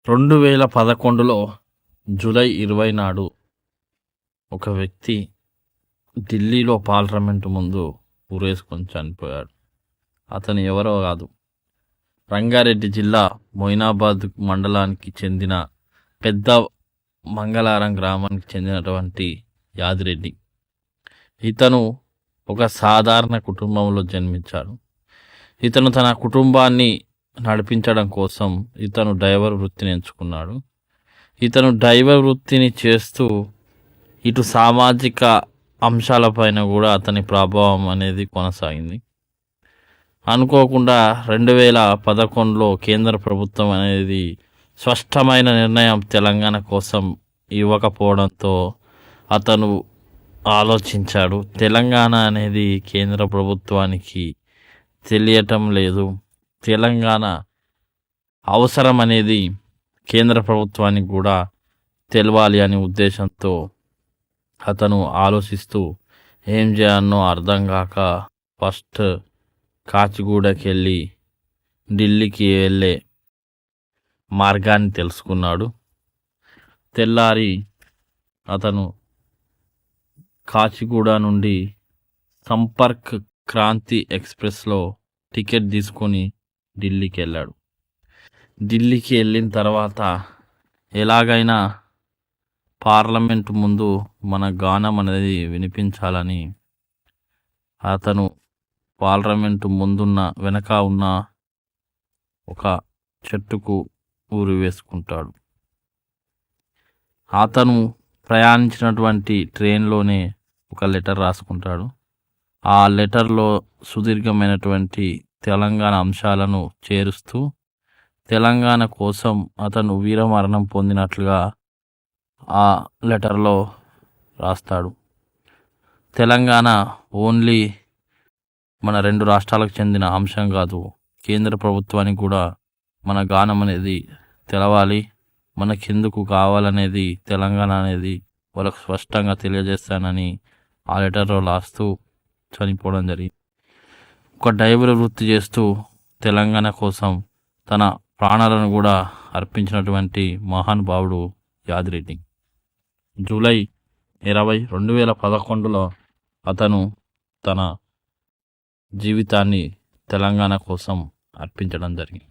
2011లో July 20 నాడు ఒక వ్యక్తి ఢిల్లీలో పార్లమెంటు ముందు ఉరేసుకొని చనిపోయాడు. అతను ఎవరో కాదు, రంగారెడ్డి జిల్లా మొయినాబాద్ మండలానికి చెందిన పెద్ద మంగళారం గ్రామానికి చెందినటువంటి యాదిరెడ్డి. ఇతను ఒక సాధారణ కుటుంబంలో జన్మించాడు. ఇతను తన కుటుంబాన్ని నడిపించడం కోసం ఇతను డ్రైవర్ వృత్తిని ఎంచుకున్నాడు. ఇతను డ్రైవర్ వృత్తిని చేస్తూ ఇటు సామాజిక అంశాలపైన కూడా అతని ప్రభావం అనేది కొనసాగింది. అనుకోకుండా 2011లో కేంద్ర ప్రభుత్వం అనేది స్పష్టమైన నిర్ణయం తెలంగాణ కోసం ఇవ్వకపోవడంతో అతను ఆలోచించాడు, తెలంగాణ అనేది కేంద్ర ప్రభుత్వానికి తెలియటం లేదు, తెలంగాణ అవసరం అనేది కేంద్ర ప్రభుత్వానికి కూడా తెలవాలి అనే ఉద్దేశంతో అతను ఆలోచిస్తూ ఏం చేయాలనో అర్థం కాక ఫస్ట్ కాచిగూడకి వెళ్ళి ఢిల్లీకి వెళ్ళే మార్గాన్ని తెలుసుకున్నాడు. తెల్లారి అతను కాచిగూడ నుండి సంపర్క్ క్రాంతి ఎక్స్ప్రెస్లో టికెట్ తీసుకొని ఢిల్లీకి వెళ్ళాడు. ఢిల్లీకి వెళ్ళిన తర్వాత ఎలాగైనా పార్లమెంటు ముందు మన గానం అనేది వినిపించాలని అతను పార్లమెంటు వెనక ఉన్న ఒక చెట్టుకు ఊరి వేసుకుంటాడు. అతను ప్రయాణించినటువంటి ట్రైన్లోనే ఒక లెటర్ రాసుకుంటాడు. ఆ లెటర్లో సుదీర్ఘమైనటువంటి తెలంగాణ అంశాలను చేరుస్తూ తెలంగాణ కోసం అతను వీరమరణం పొందినట్లుగా ఆ లెటర్లో రాస్తాడు. తెలంగాణ ఓన్లీ మన 2 రాష్ట్రాలకు చెందిన అంశం కాదు, కేంద్ర ప్రభుత్వానికి కూడా మన గానం అనేది తెలవాలి, మనకెందుకు కావాలనేది తెలంగాణ అనేది వాళ్ళకు స్పష్టంగా తెలియజేస్తానని ఆ లెటర్లో రాస్తూ చనిపోవడం జరిగింది. ఒక డ్రైవర్ వృత్తి చేస్తూ తెలంగాణ కోసం తన ప్రాణాలను కూడా అర్పించినటువంటి మహానుభావుడు యాదిరెడ్డి. జూలై 20, 2011లో అతను తన జీవితాన్ని తెలంగాణ కోసం అర్పించడం జరిగింది.